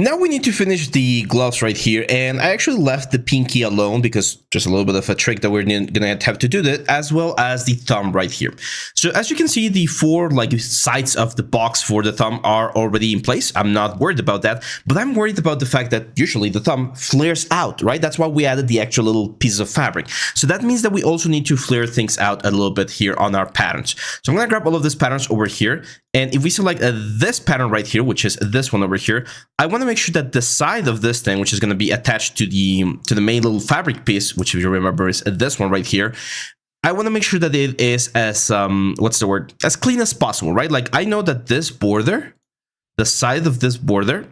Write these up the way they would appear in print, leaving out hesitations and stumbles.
Now we need to finish the gloves right here, and I actually left the pinky alone because just a little bit of a trick that we're gonna have to do that, as well as the thumb right here. So as you can see, the four sides of the box for the thumb are already in place. I'm not worried about that, but I'm worried about the fact that usually the thumb flares out, right? That's why we added the extra little pieces of fabric. So that means that we also need to flare things out a little bit here on our patterns. So I'm gonna grab all of these patterns over here, and if we select this pattern right here, which is this one over here, I want to make sure that the side of this thing, which is going to be attached to the main little fabric piece, which if you remember is this one right here, I want to make sure that it is as as clean as possible, right? Like I know that this border, the side of this border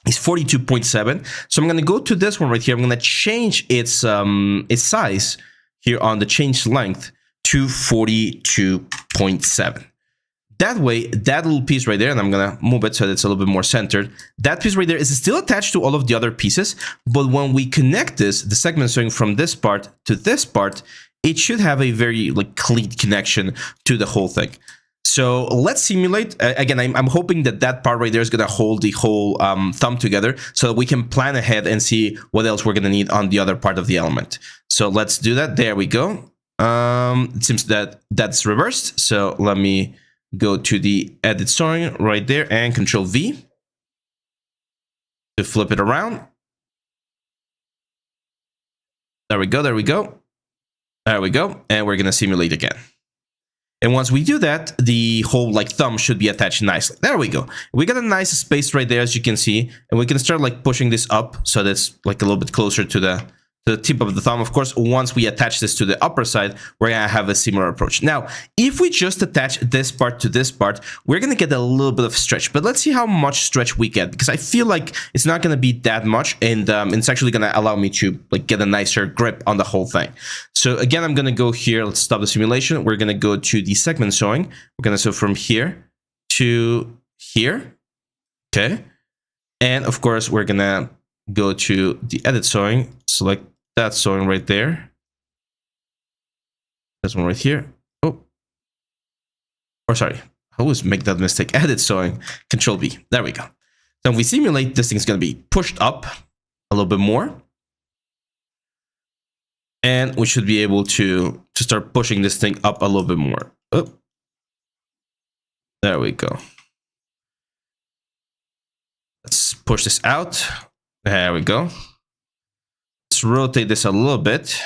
is 42.7, so I'm going to go to this one right here. I'm going to change its size here on the change length to 42.7. That way, that little piece right there, and I'm gonna move it so that it's a little bit more centered, that piece right there is still attached to all of the other pieces, but when we connect this, the segment sewing from this part to this part, it should have a very clean connection to the whole thing. So let's simulate. Again, I'm hoping that that part right there is gonna hold the whole thumb together so that we can plan ahead and see what else we're gonna need on the other part of the element. So let's do that. There we go. It seems that that's reversed, so let me go to the edit sewing right there and Control V to flip it around. There we go, there we go. There we go. And we're gonna simulate again. And once we do that, the whole thumb should be attached nicely. There we go. We got a nice space right there, as you can see, and we can start pushing this up so that's a little bit closer to the tip of the thumb. Of course, once we attach this to the upper side, we're gonna have a similar approach. Now, if we just attach this part to this part, we're gonna get a little bit of stretch, but let's see how much stretch we get, because I feel like it's not gonna be that much, and it's actually gonna allow me to get a nicer grip on the whole thing. So again, I'm gonna go here. Let's stop the simulation. We're gonna go to the segment sewing. We're gonna sew from here to here. Okay, and of course, we're gonna go to the edit sewing. Select that sewing right there. This one right here. Oh, or sorry, I always make that mistake. Edit sewing, Control V. There we go. So if we simulate, this thing's gonna be pushed up a little bit more, and we should be able to start pushing this thing up a little bit more. Oh, there we go. Let's push this out. There we go. Let's rotate this a little bit.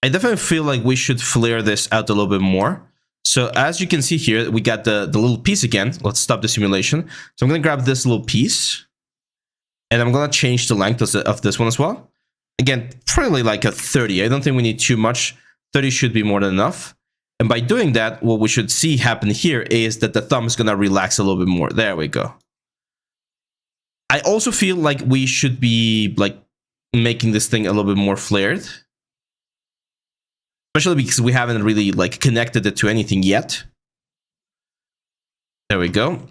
I definitely feel like we should flare this out a little bit more. So as you can see here, we got the little piece again. Let's stop the simulation. So I'm going to grab this little piece, and I'm going to change the length of this one as well. Again, probably a 30. I don't think we need too much. 30 should be more than enough. And by doing that, what we should see happen here is that the thumb is going to relax a little bit more. There we go. I also feel like we should be making this thing a little bit more flared, especially because we haven't really connected it to anything yet. There we go.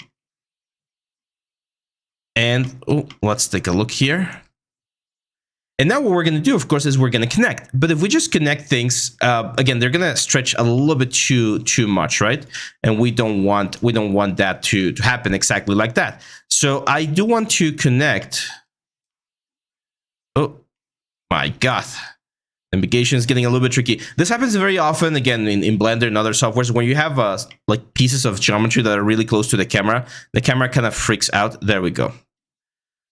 And let's take a look here. And now what we're going to do, of course, is we're going to connect. But if we just connect things, again, they're going to stretch a little bit too much, right? And we don't want that to happen exactly like that. So I do want to connect. Oh my God. Navigation is getting a little bit tricky. This happens very often, again, in Blender and other softwares, when you have pieces of geometry that are really close to the camera kind of freaks out. There we go.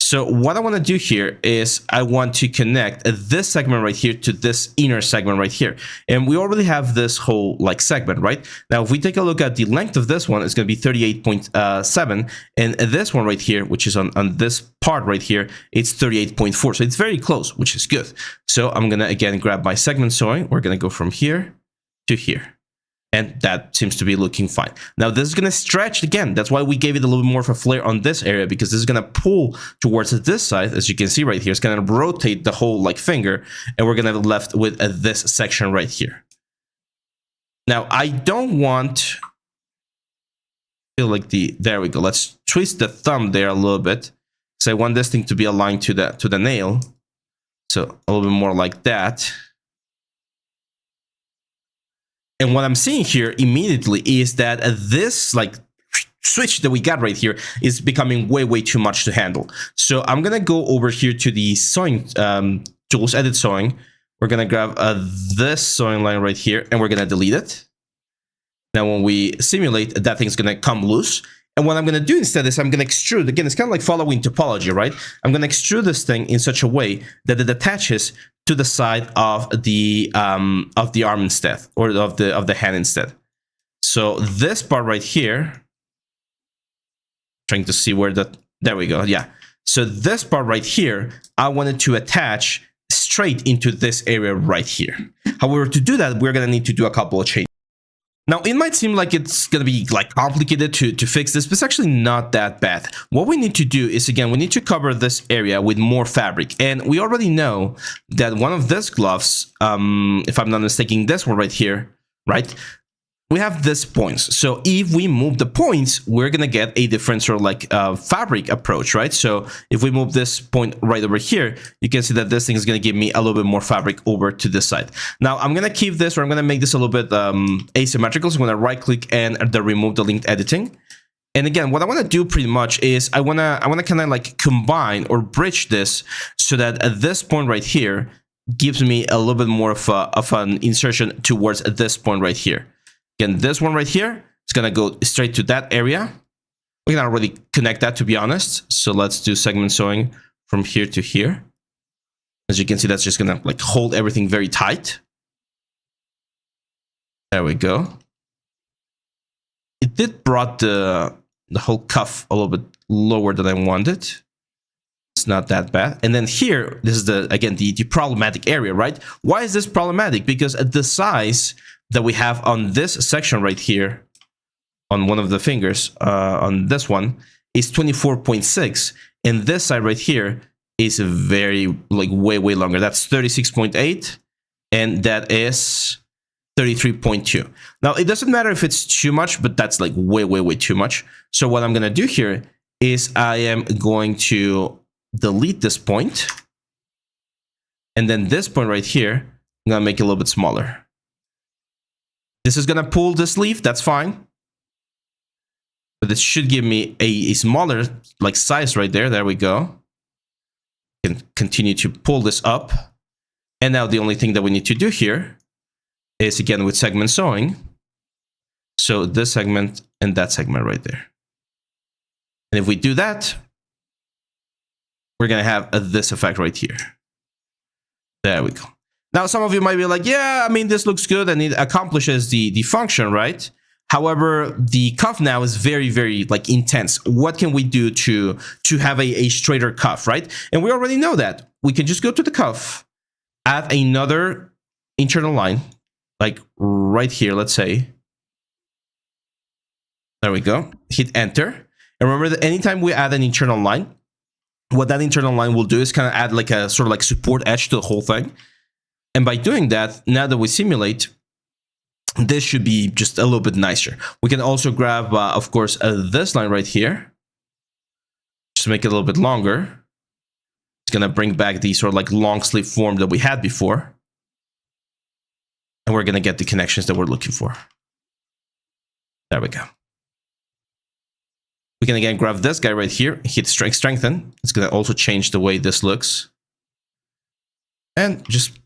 So what I want to do here is I want to connect this segment right here to this inner segment right here. And we already have this whole segment, right? Now, if we take a look at the length of this one, it's going to be 38.7. And this one right here, which is on this part right here, it's 38.4. So it's very close, which is good. So I'm going to, again, grab my segment sewing. We're going to go from here to here. And that seems to be looking fine. Now, this is going to stretch again. That's why we gave it a little bit more of a flare on this area, because this is going to pull towards this side. As you can see right here, it's going to rotate the whole finger, and we're going to be left with this section right here. Now, I don't want, there we go. Let's twist the thumb there a little bit, because I want this thing to be aligned to the nail. So a little bit more like that. And what I'm seeing here immediately is that this switch that we got right here is becoming way too much to handle. So I'm gonna go over here to the sewing tools, edit sewing. We're gonna grab this sewing line right here, and we're gonna delete it. Now when we simulate, that thing's gonna come loose. And what I'm gonna do instead is I'm gonna extrude. Again, it's kind of like following topology, right? I'm gonna extrude this thing in such a way that it attaches to the side of the arm instead, or of the hand instead. So this part right here, trying to see where that, there we go, yeah. So this part right here, I wanted to attach straight into this area right here. However, to do that, we're gonna need to do a couple of changes. Now, it might seem like it's going to be like complicated to fix this, but it's actually not that bad. What we need to do is, again, we need to cover this area with more fabric. And we already know that one of these gloves, if I'm not mistaken, this one right here, right? We have these points. So if we move the points, we're going to get a different sort of like fabric approach, right? So if we move this point right over here, you can see that this thing is going to give me a little bit more fabric over to this side. Now I'm going to keep this, or I'm going to make this a little bit asymmetrical. So I'm going to right click and remove the linked editing. And again, what I want to do pretty much is I want to kind of like combine or bridge this so that at this point right here gives me a little bit more of an insertion towards this point right here. Again, this one right here is going to go straight to that area. We can already connect that, to be honest. So let's do segment sewing from here to here. As you can see, that's just going to like hold everything very tight. There we go. It did brought the whole cuff a little bit lower than I wanted. It's not that bad. And then here, this is again the problematic area, right? Why is this problematic? Because at the size that we have on this section right here, on one of the fingers, on this one, is 24.6, and this side right here is very, like, way longer. That's 36.8, and that is 33.2. Now, it doesn't matter if it's too much, but that's like way too much. So what I'm gonna do here is I am going to delete this point, and then this point right here, I'm gonna make it a little bit smaller. This is gonna pull the sleeve, that's fine. But this should give me a smaller like size right there. There we go. Can continue to pull this up. And now the only thing that we need to do here is, again, with segment sewing. So this segment and that segment right there. And if we do that, we're gonna have this effect right here. There we go. Now, some of you might be like, yeah, I mean, this looks good and it accomplishes the function, right? However, the cuff now is very like intense. What can we do to have a straighter cuff, right? And we already know that. We can just go to the cuff, add another internal line, like right here, let's say. There we go. Hit enter. And remember that anytime we add an internal line, what that internal line will do is kind of add like a sort of like support edge to the whole thing. And by doing that, now that we simulate, this should be just a little bit nicer. We can also grab, of course, this line right here. Just make it a little bit longer. It's going to bring back the sort of like long sleeve form that we had before. And we're going to get the connections that we're looking for. There we go. We can again grab this guy right here, hit strengthen. It's going to also change the way this looks. And just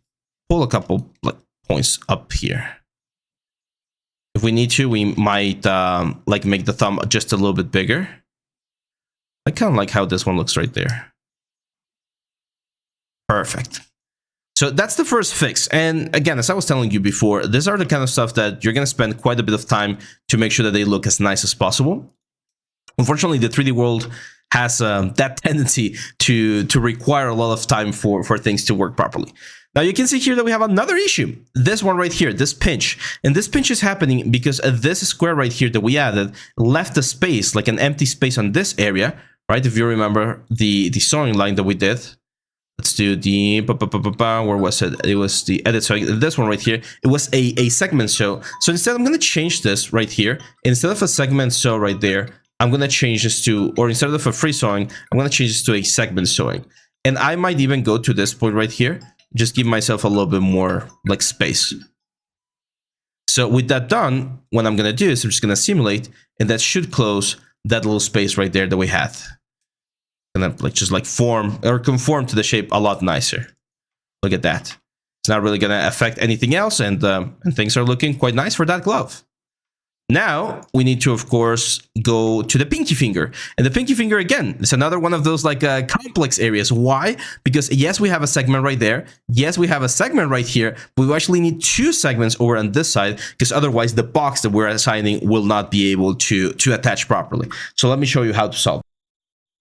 pull a couple like points up here. If we need to, we might like make the thumb just a little bit bigger. I kind of like how this one looks right there. Perfect. So that's the first fix. And again, as I was telling you before, these are the kind of stuff that you're going to spend quite a bit of time to make sure that they look as nice as possible. Unfortunately, the 3D world has that tendency to require a lot of time for things to work properly. Now you can see here that we have another issue. This one right here, this pinch. And this pinch is happening because this square right here that we added left a space, like an empty space on this area, right? If you remember the sewing line that we did. Let's do the, where was it? It was the edit. So this one right here, it was a segment sew. So instead, I'm going to change this right here. Instead of a segment sew right there, I'm going to change this to, or instead of a free sewing, I'm going to change this to a segment sewing. And I might even go to this point right here, just give myself a little bit more like space. So with that done, what I'm going to do is I'm just going to simulate, and that should close that little space right there that we had. Gonna like just like form or conform to the shape a lot nicer. Look at that. It's not really gonna affect anything else, and things are looking quite nice for that glove. Now we need to, of course, go to the pinky finger. And the pinky finger, again, is another one of those like complex areas. Why? Because yes, we have a segment right there. Yes, we have a segment right here. But we actually need 2 segments over on this side, because otherwise the box that we're assigning will not be able to attach properly. So let me show you how to solve.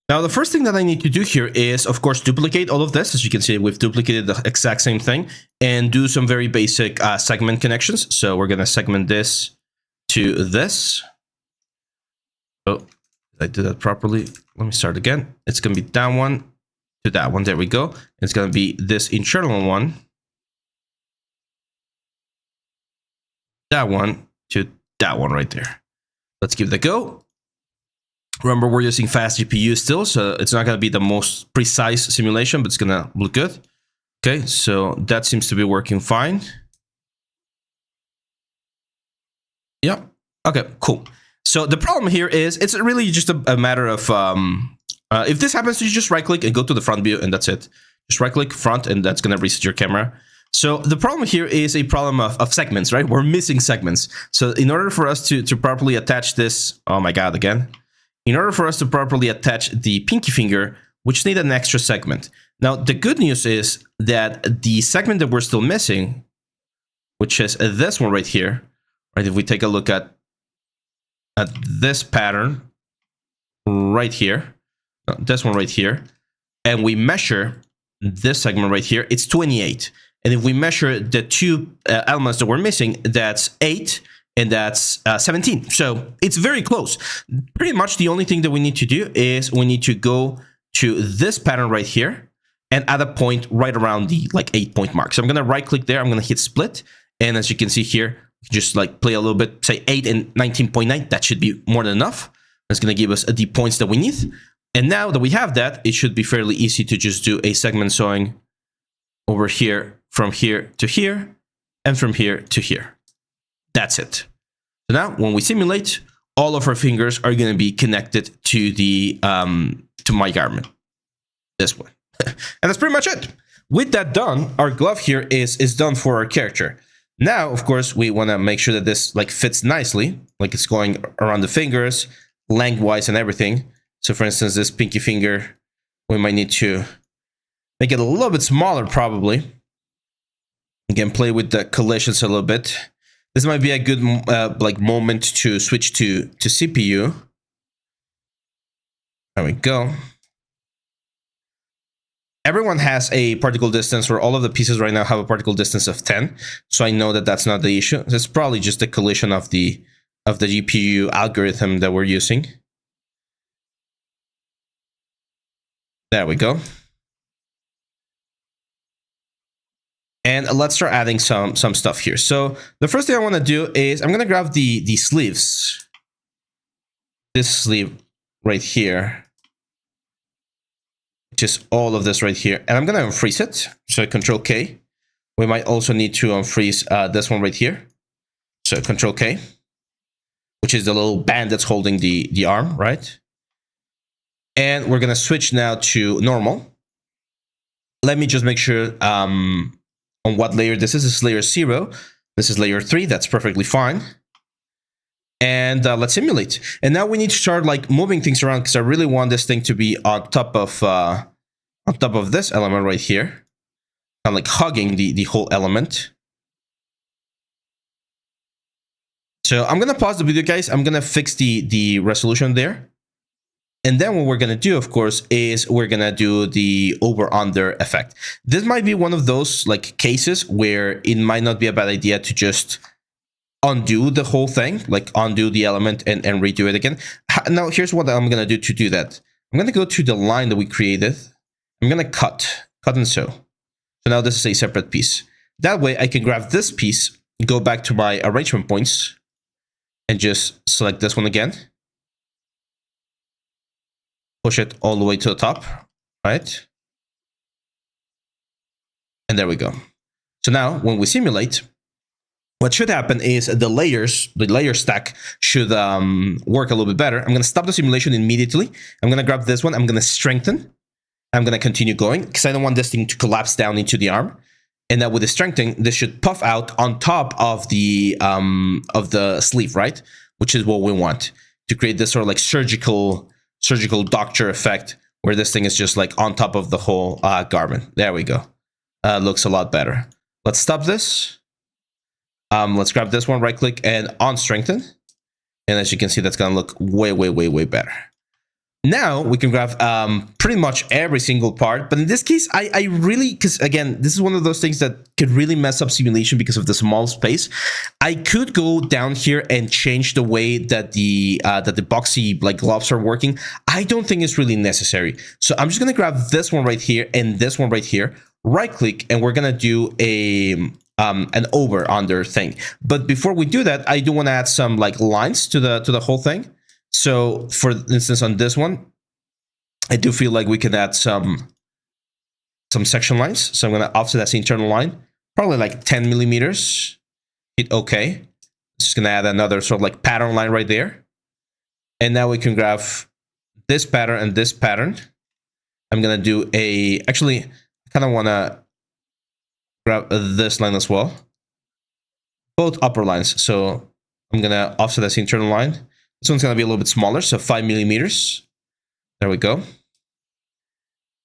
Now, the first thing that I need to do here is, of course, duplicate all of this. As you can see, we've duplicated the exact same thing, and do some very basic segment connections. So we're going to segment this to this. Oh, did I do that properly? Let me start again. It's going to be that one to that one. There we go. It's going to be this internal one. That one to that one right there. Let's give it a go. Remember, we're using fast GPU still, so it's not going to be the most precise simulation, but it's going to look good. Okay, so that seems to be working fine. Yep. Okay, cool. So the problem here is it's really just a matter of if this happens, you just right click and go to the front view, and that's it. Just right click front, and that's going to reset your camera. So the problem here is a problem of segments, right? We're missing segments. So in order for us to properly attach this, oh my God, again. In order for us to properly attach the pinky finger, we just need an extra segment. Now, the good news is that the segment that we're still missing, which is this one right here, right? If we take a look at this pattern right here, this one right here, and we measure this segment right here, it's 28. And if we measure the 2 elements that we're missing, that's 8. And that's 17. So it's very close. Pretty much the only thing that we need to do is we need to go to this pattern right here and add a point right around the like 8-point mark. So I'm going to right click there. I'm going to hit split. And as you can see here, just like play a little bit, say 8 and 19.9. That should be more than enough. That's going to give us the points that we need. And now that we have that, it should be fairly easy to just do a segment sewing over here, from here to here, and from here to here. That's it. So now when we simulate, all of our fingers are going to be connected to the to my garment, this one. And that's pretty much it. With that done, our glove here is done for our character. Now, of course, we want to make sure that this like fits nicely, like it's going around the fingers, lengthwise and everything. So for instance, this pinky finger, we might need to make it a little bit smaller probably. Again, play with the collisions a little bit. This might be a good like moment to switch to CPU. There we go. Everyone has a particle distance, or all of the pieces right now have a particle distance of 10. So I know that that's not the issue. It's probably just the collision of the GPU algorithm that we're using. There we go. And let's start adding some stuff here. So the first thing I want to do is I'm going to grab the sleeves. This sleeve right here. Just all of this right here. And I'm going to unfreeze it. So Control K. We might also need to unfreeze this one right here. So Control K. Which is the little band that's holding the arm, right? And we're going to switch now to normal. Let me just make sure on what layer this is. This is layer 0. This is layer 3. That's perfectly fine. And let's simulate. And now we need to start like moving things around, because I really want this thing to be on top of this element right here, kind of like hugging the whole element. So I'm gonna pause the video, guys. I'm gonna fix the resolution there. And then what we're going to do, of course, is we're going to do the over-under effect. This might be one of those like cases where it might not be a bad idea to just undo the whole thing, like undo the element and redo it again. Now, here's what I'm going to do that. I'm going to go to the line that we created. I'm going to cut and sew. So now this is a separate piece. That way I can grab this piece, go back to my arrangement points, and just select this one again. Push it all the way to the top, right? And there we go. So now when we simulate, what should happen is the layer stack should work a little bit better. I'm going to stop the simulation immediately. I'm going to grab this one. I'm going to strengthen. I'm going to continue going because I don't want this thing to collapse down into the arm. And then with the strengthening, this should puff out on top of the sleeve, right? Which is what we want to create this sort of like surgical doctor effect where this thing is just like on top of the whole garment. There we go. Looks a lot better. Let's stop this. Let's grab this one, right click and on strengthen. And as you can see, that's going to look way better. Now we can grab pretty much every single part, but in this case, I really, because again, this is one of those things that could really mess up simulation because of the small space. I could go down here and change the way that the boxy like gloves are working. I don't think it's really necessary. So I'm just gonna grab this one right here and this one right here, right click, and we're gonna do an over under thing. But before we do that, I do want to add some like lines to the whole thing. So for instance, on this one, I do feel like we can add some section lines. So I'm going to offset that internal line, probably like 10 millimeters. Hit OK. Just going to add another sort of like pattern line right there. And now we can grab this pattern and this pattern. I'm going to do actually, I kind of want to grab this line as well. Both upper lines. So I'm going to offset this internal line. This one's going to be a little bit smaller, so 5 millimeters. There we go.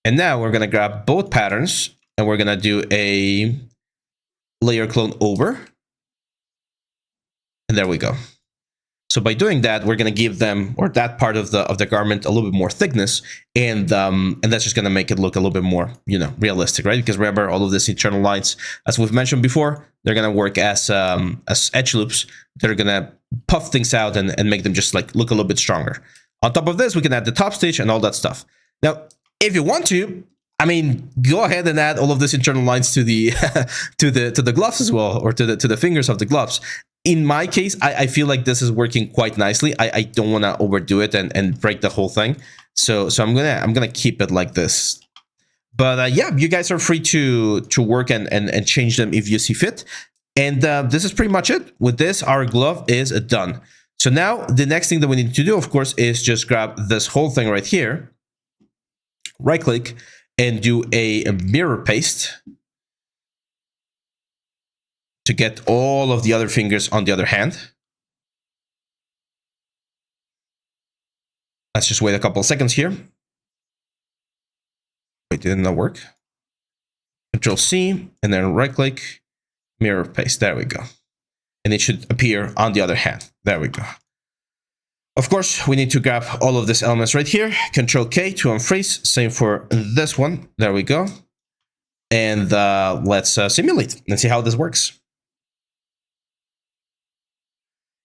And now we're going to grab both patterns and we're going to do a layer clone over. And there we go. So by doing that, we're going to give them, or that part of the garment, a little bit more thickness, and that's just going to make it look a little bit more, realistic, right? Because remember, all of these internal lines, as we've mentioned before, they're going to work as edge loops that are going to puff things out and make them just like look a little bit stronger. On top of this, we can add the top stitch and all that stuff. Now, if you want to, I mean, go ahead and add all of these internal lines to the to the gloves as well, or to the fingers of the gloves. In my case, I feel like this is working quite nicely. I don't want to overdo it and break the whole thing. So I'm gonna keep it like this. But yeah, you guys are free to work and change them if you see fit. And this is pretty much it. With this, our glove is done. So now the next thing that we need to do, of course, is just grab this whole thing right here, right click, and do a mirror paste to get all of the other fingers on the other hand. Let's just wait a couple of seconds here. Wait, did not work. Control C and then right click, mirror paste. There we go. And it should appear on the other hand. There we go. Of course, we need to grab all of these elements right here. Control K to unfreeze. Same for this one. There we go. And let's simulate and see how this works.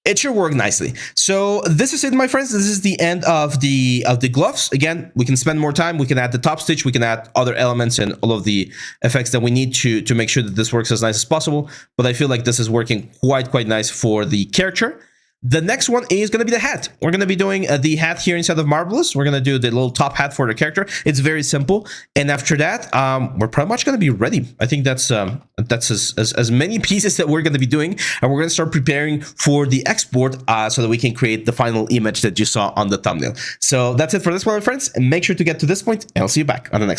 It should work nicely. So this is it, my friends. This is the end of the gloves. Again, we can spend more time. We can add the top stitch. We can add other elements and all of the effects that we need to make sure that this works as nice as possible. But I feel like this is working quite nice for the character. The next one is going to be the hat. We're going to be doing the hat here inside of Marvelous. We're going to do the little top hat for the character. It's very simple. And after that, we're pretty much going to be ready. I think that's as many pieces that we're going to be doing. And we're going to start preparing for the export so that we can create the final image that you saw on the thumbnail. So that's it for this one, my friends. And make sure to get to this point, and I'll see you back on the next one.